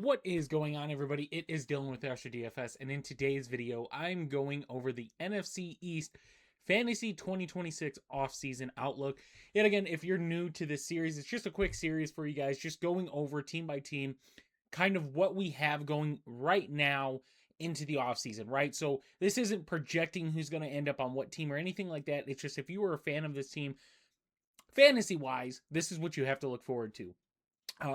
What is going on, everybody? It is Dylan with Asher DFS, and in today's video, I'm going over the NFC East Fantasy 2026 offseason outlook. Yet again, if you're new to this series, it's just a quick series for you guys, just going over team by team, kind of what we have going right now into the offseason, right? So this isn't projecting who's going to end up on what team or anything like that. It's just if you were a fan of this team, fantasy wise, this is what you have to look forward to.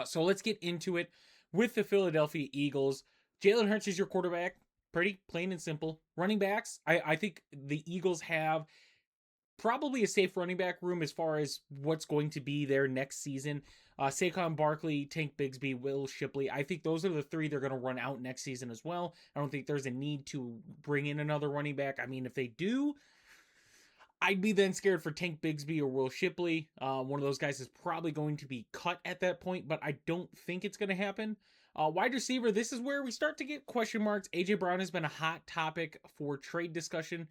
So let's get into it with the Philadelphia Eagles. Jalen Hurts is your quarterback. Pretty plain and simple. Running backs, I think the Eagles have probably a safe running back room as far as what's going to be there next season. Saquon Barkley, Tank Bigsby, Will Shipley. I think those are the three they're going to run out next season as well. I don't think there's a need to bring in another running back. I mean, if they do, I'd be then scared for Tank Bigsby or Will Shipley. One of those guys is probably going to be cut at that point, but I don't think it's going to happen. Wide receiver, this is where we start to get question marks. A.J. Brown has been a hot topic for trade discussion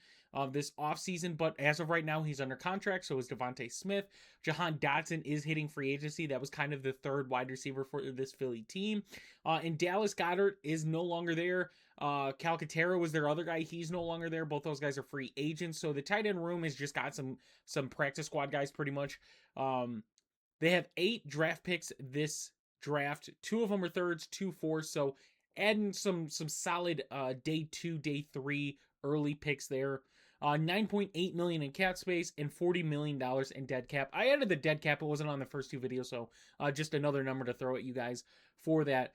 this offseason, but as of right now, he's under contract. So is Devontae Smith. Jahan Dotson is hitting free agency. That was kind of the third wide receiver for this Philly team. And Dallas Goedert is no longer there. Calcaterra was their other guy. He's no longer there. Both those guys are free agents. So the tight end room has just got some practice squad guys pretty much. They have 8 draft picks this draft. 2 of them are thirds, 2 fourths. So adding some solid day 2, day 3 early picks there. 9.8 million in cap space and $40 million in dead cap. I added the dead cap. It wasn't on the first 2 videos, so just another number to throw at you guys for that.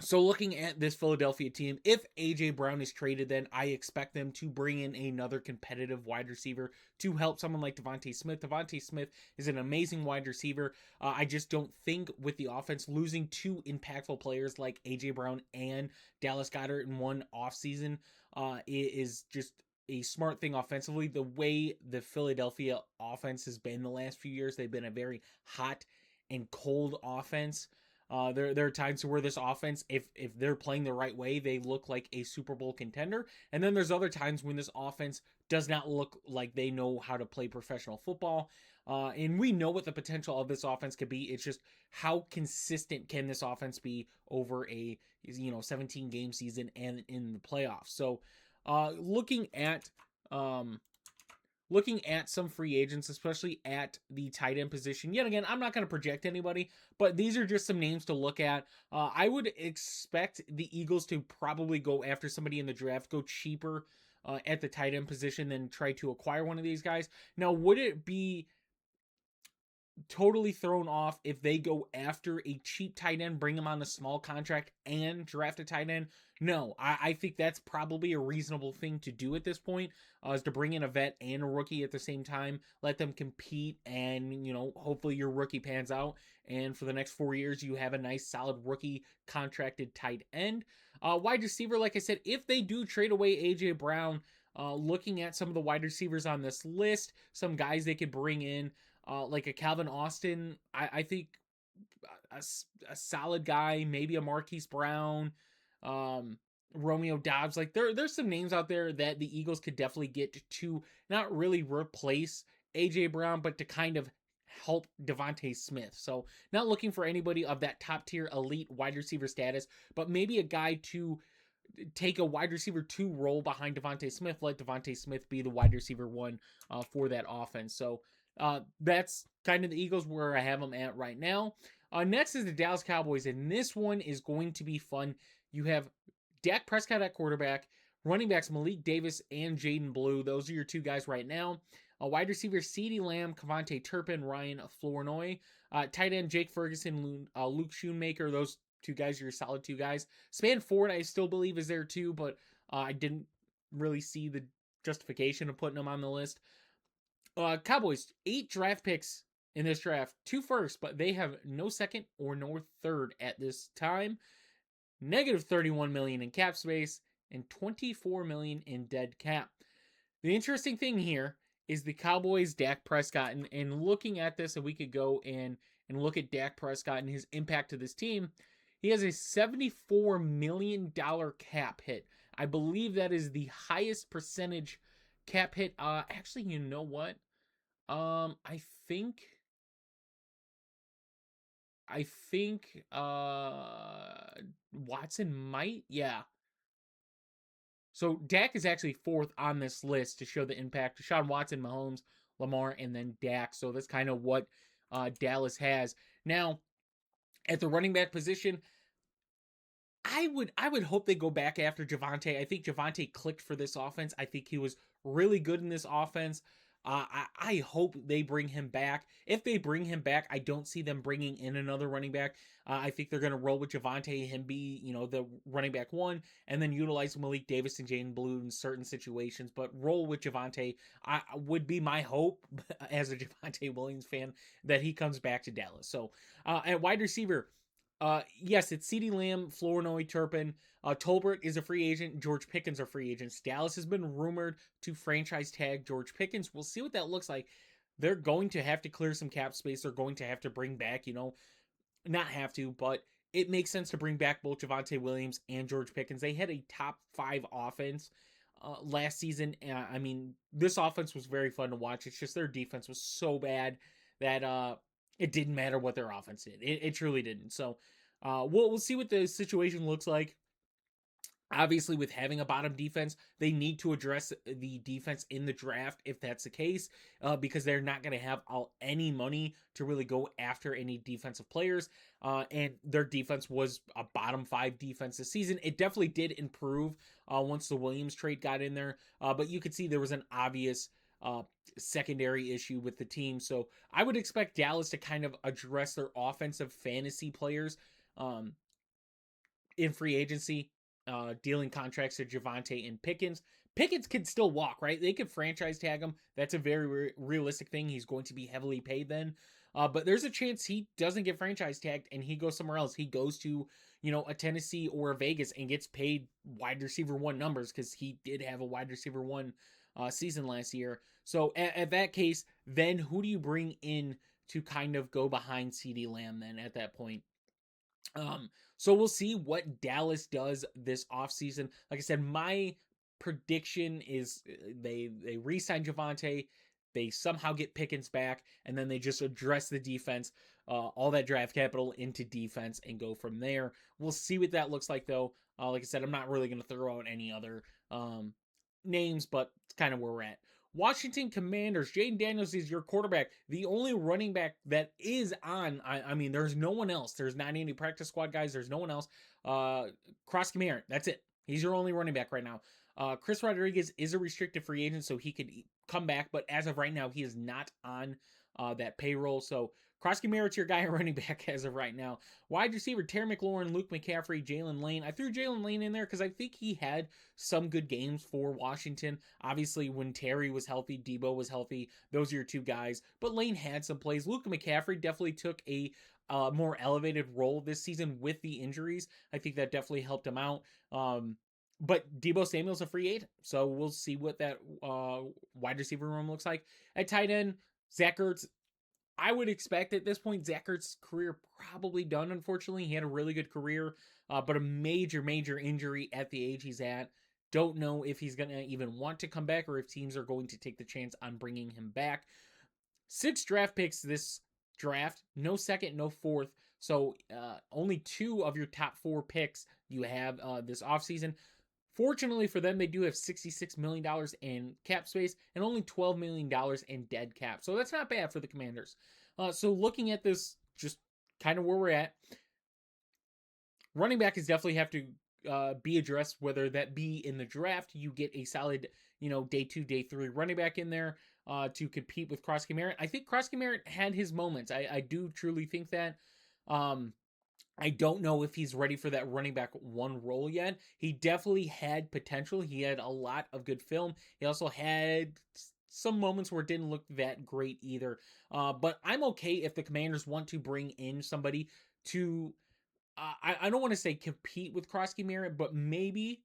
So looking at this Philadelphia team, if A.J. Brown is traded, then I expect them to bring in another competitive wide receiver to help someone like Devontae Smith. Devontae Smith is an amazing wide receiver. I just don't think with the offense losing 2 impactful players like A.J. Brown and Dallas Goedert in one offseason is just a smart thing offensively. The way the Philadelphia offense has been the last few years, they've been a very hot and cold offense. There are times where this offense, if they're playing the right way, they look like a Super Bowl contender. And then there's other times when this offense does not look like they know how to play professional football. And we know what the potential of this offense could be. It's just how consistent can this offense be over a 17 game season and in the playoffs. So looking at some free agents, especially at the tight end position. Yet again, I'm not going to project anybody, but these are just some names to look at. I would expect the Eagles to probably go after somebody in the draft, go cheaper at the tight end position than try to acquire one of these guys. Now, would it be totally thrown off if they go after a cheap tight end, bring him on a small contract, and draft a tight end? No, I think that's probably a reasonable thing to do at this point, is to bring in a vet and a rookie at the same time, let them compete, and hopefully your rookie pans out, and for the next 4 years you have a nice solid rookie contracted tight end. Wide receiver, like I said, if they do trade away A.J. Brown, looking at some of the wide receivers on this list, some guys they could bring in, like a Calvin Austin, I think a solid guy, maybe a Marquise Brown, Romeo Dobbs. Like there's some names out there that the Eagles could definitely get to not really replace A.J. Brown, but to kind of help Devontae Smith. So not looking for anybody of that top tier elite wide receiver status, but maybe a guy to take a wide receiver 2 role behind Devontae Smith, let Devontae Smith be the wide receiver 1 for that offense. So that's kind of the Eagles where I have them at right now. Next is the Dallas Cowboys, and this one is going to be fun. You have Dak Prescott at quarterback, running backs Malik Davis and Jaden Blue. Those are your 2 guys right now. Wide receiver CeeDee Lamb, Cavante Turpin, Ryan Flournoy. Tight end Jake Ferguson, Luke Schoonmaker. Those 2 guys are your solid 2 guys. Span Ford, I still believe, is there too, but I didn't really see the justification of putting them on the list. Cowboys, 8 draft picks in this draft, 2 firsts, but they have no second or no third at this time. Negative 31 million in cap space and 24 million in dead cap. The interesting thing here is the Cowboys, Dak Prescott, and looking at this, and we could go and look at Dak Prescott and his impact to this team. He has a $74 million cap hit. I believe that is the highest percentage cap hit. Actually, you know what? I think I think Watson might. Yeah. So Dak is actually fourth on this list to show the impact. Deshaun Watson, Mahomes, Lamar, and then Dak. So that's kind of what Dallas has. Now, at the running back position, I would hope they go back after Javonte. I think Javonte clicked for this offense. I think he was really good in this offense. I hope they bring him back. If they bring him back, I don't see them bringing in another running back. I think they're going to roll with Javonte, him be the running back one, and then utilize Malik Davis and Jane Blue in certain situations. But roll with Javonte. I would be my hope as a Javonte Williams fan that he comes back to Dallas. So at wide receiver. Yes, it's CeeDee Lamb, Flournoy, Turpin. Tolbert is a free agent. George Pickens are free agents. Dallas has been rumored to franchise tag George Pickens. We'll see what that looks like. They're going to have to clear some cap space. They're going to have to bring back, not have to, but it makes sense to bring back both Javonte Williams and George Pickens. They had a top 5 offense last season. I mean, this offense was very fun to watch. It's just their defense was so bad that it didn't matter what their offense did. It truly didn't. So we'll see what the situation looks like. Obviously, with having a bottom defense, they need to address the defense in the draft if that's the case, because they're not going to have any money to really go after any defensive players. And their defense was a bottom 5 defense this season. It definitely did improve once the Williams trade got in there, but you could see there was an obvious secondary issue with the team. So I would expect Dallas to kind of address their offensive fantasy players in free agency, dealing contracts to Javonte and Pickens. Pickens could still walk, right? They could franchise tag him. That's a very realistic thing. He's going to be heavily paid then. But there's a chance he doesn't get franchise tagged and he goes somewhere else. He goes to, a Tennessee or a Vegas and gets paid wide receiver 1 numbers because he did have a wide receiver 1 season last year. So at that case, then who do you bring in to kind of go behind CeeDee Lamb then at that point? So we'll see what Dallas does this offseason. Like I said, my prediction is they re-sign Javonte, they somehow get Pickens back, and then they just address the defense, all that draft capital into defense and go from there. We'll see what that looks like though. Like I said, I'm not really going to throw out any other names, but it's kind of where we're at. Washington Commanders, Jaden Daniels is your quarterback. The only running back that is on, I mean, there's no one else. There's not any practice squad guys. There's no one else. Krosky Merritt, that's it. He's your only running back right now. Chris Rodriguez is a restricted free agent, so he could come back, but as of right now, he is not on that payroll. So Krosky Merritt's your guy running back as of right now. Wide receiver, Terry McLaurin, Luke McCaffrey, Jalen Lane. I threw Jalen Lane in there because I think he had some good games for Washington. Obviously, when Terry was healthy, Debo was healthy. Those are your 2 guys. But Lane had some plays. Luke McCaffrey definitely took a more elevated role this season with the injuries. I think that definitely helped him out. But Debo Samuel's a free agent, so we'll see what that wide receiver room looks like. At tight end, Zach Ertz. I would expect at this point Zach Ertz's career probably done, unfortunately. He had a really good career, but a major injury at the age he's at. Don't know if he's going to even want to come back or if teams are going to take the chance on bringing him back. 6 draft picks this draft. No second, no fourth. So only 2 of your top 4 picks you have this offseason. Fortunately for them, they do have $66 million in cap space and only $12 million in dead cap. So that's not bad for the Commanders. So looking at this, just kind of where we're at, running back is definitely have to be addressed, whether that be in the draft, you get a solid, day 2, day 3 running back in there to compete with Krosky Merritt. I think Krosky Merritt had his moments. I do truly think that. I don't know if he's ready for that running back 1 role yet. He definitely had potential. He had a lot of good film. He also had some moments where it didn't look that great either. But I'm okay if the Commanders want to bring in somebody to, I don't want to say compete with Krosky Merritt, but maybe,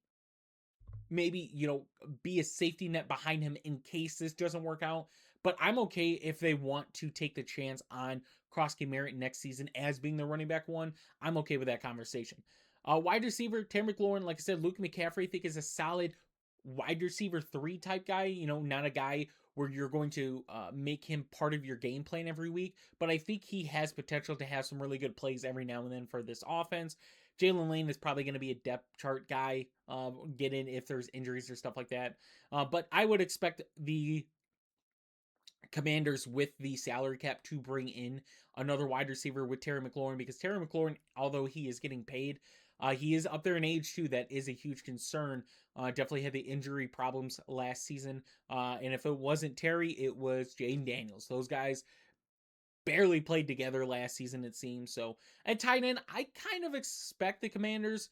be a safety net behind him in case this doesn't work out. But I'm okay if they want to take the chance on Krosky Merritt next season as being the running back 1. I'm okay with that conversation. Wide receiver, Terry McLaurin, like I said, Luke McCaffrey, I think is a solid wide receiver 3 type guy. Not a guy where you're going to make him part of your game plan every week. But I think he has potential to have some really good plays every now and then for this offense. Jalen Lane is probably going to be a depth chart guy, get in if there's injuries or stuff like that. But I would expect the Commanders with the salary cap to bring in another wide receiver with Terry McLaurin, because Terry McLaurin, although he is getting paid, he is up there in age too. That is a huge concern. Definitely had the injury problems last season. And if it wasn't Terry, it was Jaden Daniels. Those guys barely played together last season, it seems. So at tight end, I kind of expect the Commanders,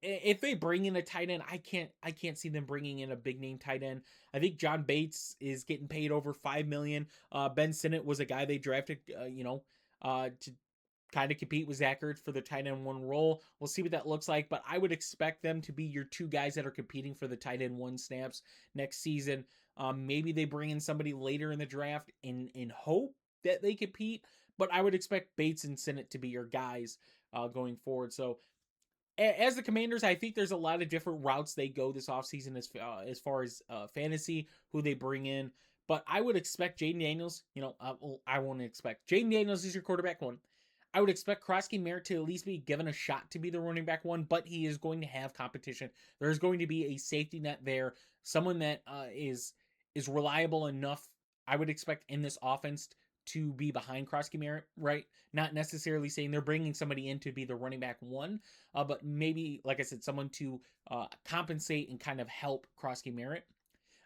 if they bring in a tight end, I can't see them bringing in a big name tight end. I think John Bates is getting paid over $5 million. Ben Sinnott was a guy they drafted, to kind of compete with Zach Ertz for the tight end one role. We'll see what that looks like, but I would expect them to be your two guys that are competing for the tight end one snaps next season. Maybe they bring in somebody later in the draft in hope that they compete, but I would expect Bates and Sinnott to be your guys going forward. So as the Commanders, I think there's a lot of different routes they go this offseason as far as fantasy, who they bring in. But I would expect Jaden Daniels, I won't expect. Jaden Daniels is your quarterback one. I would expect Krosky Merritt to at least be given a shot to be the running back one, but he is going to have competition. There's going to be a safety net there, someone that is reliable enough, I would expect, in this offense to be behind Krosky Merritt, right? Not necessarily saying they're bringing somebody in to be the running back one, but maybe, like I said, someone to compensate and kind of help Krosky Merritt.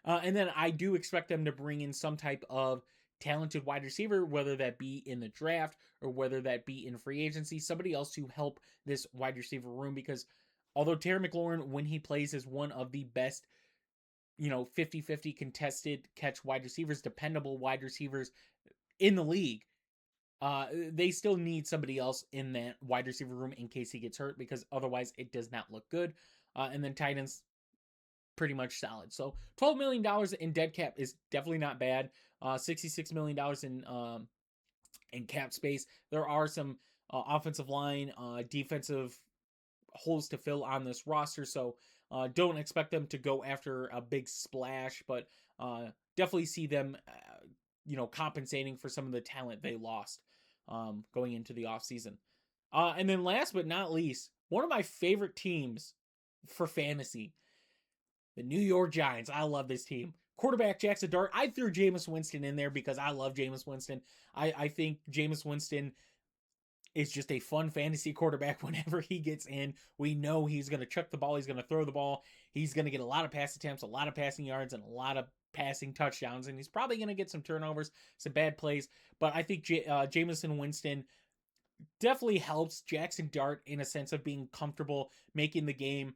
And then I do expect them to bring in some type of talented wide receiver, whether that be in the draft or whether that be in free agency, somebody else to help this wide receiver room, because although Terry McLaurin, when he plays, is one of the best, 50-50 contested catch wide receivers, dependable wide receivers in the league, they still need somebody else in that wide receiver room in case he gets hurt, because otherwise it does not look good. And then tight ends, pretty much solid. So $12 million in dead cap is definitely not bad. $66 million in cap space. There are some offensive line, defensive holes to fill on this roster, so don't expect them to go after a big splash, but definitely see them compensating for some of the talent they lost going into the offseason. And then last but not least, one of my favorite teams for fantasy, the New York Giants. I love this team. Quarterback Jackson Dart. I threw Jameis Winston in there because I love Jameis Winston. I think Jameis Winston is just a fun fantasy quarterback whenever he gets in. We know he's going to chuck the ball. He's going to throw the ball. He's going to get a lot of pass attempts, a lot of passing yards, and a lot of passing touchdowns. And he's probably going to get some turnovers, some bad plays. But I think Jameis Winston definitely helps Jackson Dart in a sense of being comfortable, making the game,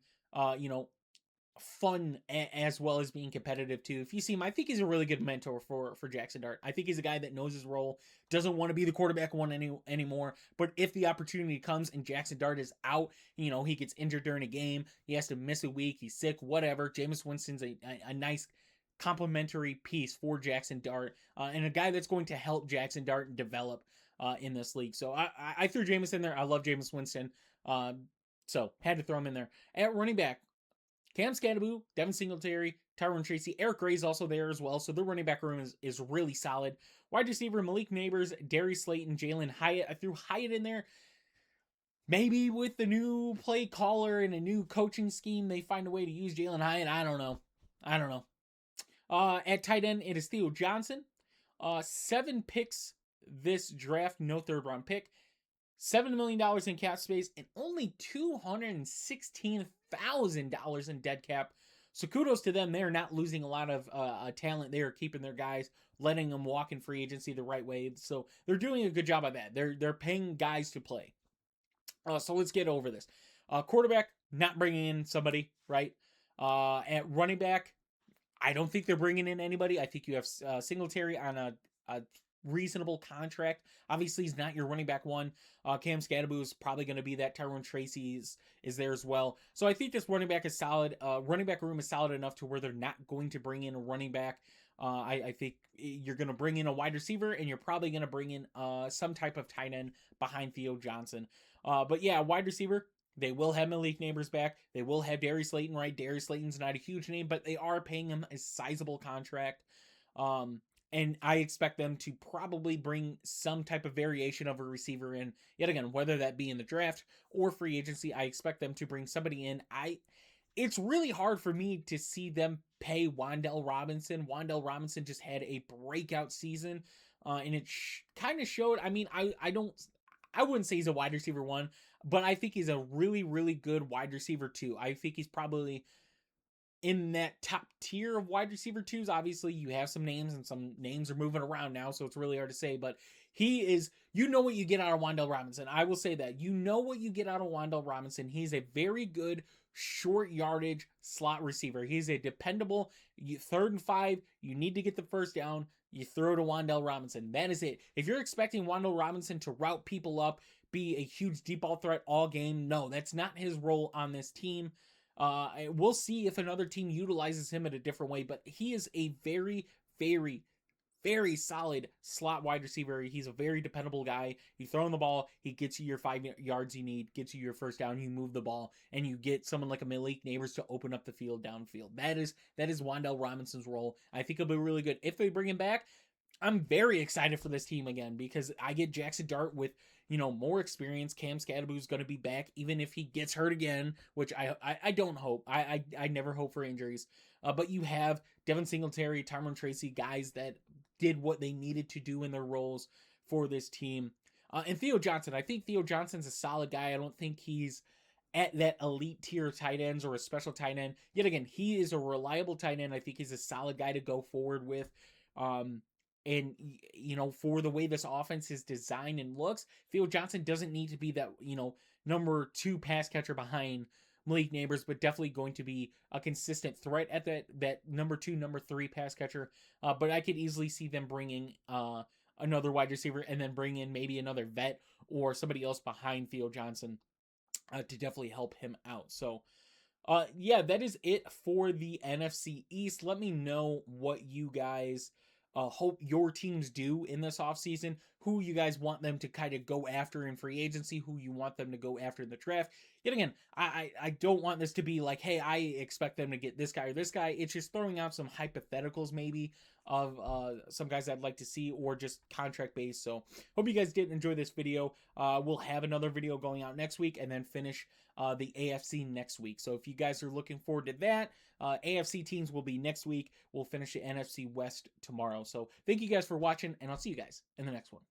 fun as well as being competitive too. If you see him, I think he's a really good mentor for Jackson Dart. I think he's a guy that knows his role, doesn't want to be the quarterback one anymore. But if the opportunity comes and Jackson Dart is out, he gets injured during a game, he has to miss a week, he's sick, whatever. Jameis Winston's a nice complementary piece for Jackson Dart, and a guy that's going to help Jackson Dart develop in this league. So I threw Jameis in there. I love Jameis Winston. So had to throw him in there. At running back, Cam Scatterboo, Devin Singletary, Tyrone Tracy, Eric Gray's also there as well. So their running back room is really solid. Wide receiver, Malik Neighbors, Darius Slayton, Jalen Hyatt. I threw Hyatt in there. Maybe with the new play caller and a new coaching scheme, they find a way to use Jalen Hyatt. I don't know. At tight end, it is Theo Johnson. 7 picks this draft, no third round pick. $7 million in cap space and only $216,000 in dead cap. So kudos to them. They're not losing a lot of talent. They are keeping their guys, letting them walk in free agency the right way. So they're doing a good job of that. They're paying guys to play. So let's get over this. Quarterback, not bringing in somebody, right? At running back, I don't think they're bringing in anybody. I think you have Singletary on a reasonable contract. Obviously, he's not your running back one. Cam Scatterboo is probably going to be that. Tyrone Tracy is there as well. So I think this running back is solid. Running back room is solid enough to where they're not going to bring in a running back. I think you're going to bring in a wide receiver, and you're probably going to bring in some type of tight end behind Theo Johnson. But yeah, wide receiver, they will have Malik Neighbors back. They will have Darius Slayton, right? Darius Slayton's not a huge name, but they are paying him a sizable contract. And I expect them to probably bring some type of variation of a receiver in. Yet again, whether that be in the draft or free agency, I expect them to bring somebody in. It's really hard for me to see them pay Wan'Dale Robinson. Wan'Dale Robinson just had a breakout season, and it kind of showed. I mean, I wouldn't say he's a wide receiver one, but I think he's a really, really good wide receiver two. I think he's probably in that top tier of wide receiver twos. Obviously, you have some names, and some names are moving around now, so it's really hard to say. But he is, you know what you get out of Wan'Dale Robinson. I will say that. You know what you get out of Wan'Dale Robinson. He's a very good short yardage slot receiver. He's a dependable, 3rd and 5, you need to get the first down, you throw to Wan'Dale Robinson. That is it. If you're expecting Wan'Dale Robinson to route people up, be a huge deep ball threat all game, no, that's not his role on this team. We'll see if another team utilizes him in a different way, but he is a very, very, very solid slot wide receiver. He's a very dependable guy. You throw him the ball, he gets you your 5 yards you need, gets you your first down, you move the ball, and you get someone like a Malik Neighbors to open up the field downfield. That is Wan'Dale Robinson's role. I think it'll be really good. If they bring him back, I'm very excited for this team again, because I get Jackson Dart with, more experience. Cam Scadaboo's going to be back, even if he gets hurt again, which I don't hope. I never hope for injuries. But you have Devin Singletary, Tyrone Tracy, guys that did what they needed to do in their roles for this team. And Theo Johnson, I think Theo Johnson's a solid guy. I don't think he's at that elite tier tight ends or a special tight end. Yet again, he is a reliable tight end. I think he's a solid guy to go forward with. And, for the way this offense is designed and looks, Theo Johnson doesn't need to be that, number 2 pass catcher behind Malik Neighbors, but definitely going to be a consistent threat at that number 2, number 3 pass catcher. But I could easily see them bringing another wide receiver and then bring in maybe another vet or somebody else behind Theo Johnson to definitely help him out. So, that is it for the NFC East. Let me know what you guys hope your teams do in this offseason, who you guys want them to kind of go after in free agency, who you want them to go after in the draft. Yet again, I don't want this to be like, hey, I expect them to get this guy or this guy. It's just throwing out some hypotheticals maybe of some guys I'd like to see, or just contract based. So hope you guys did enjoy this video. We'll have another video going out next week, and then finish the AFC next week. So if you guys are looking forward to that, AFC teams will be next week. We'll finish the NFC West tomorrow. So thank you guys for watching, and I'll see you guys in the next one.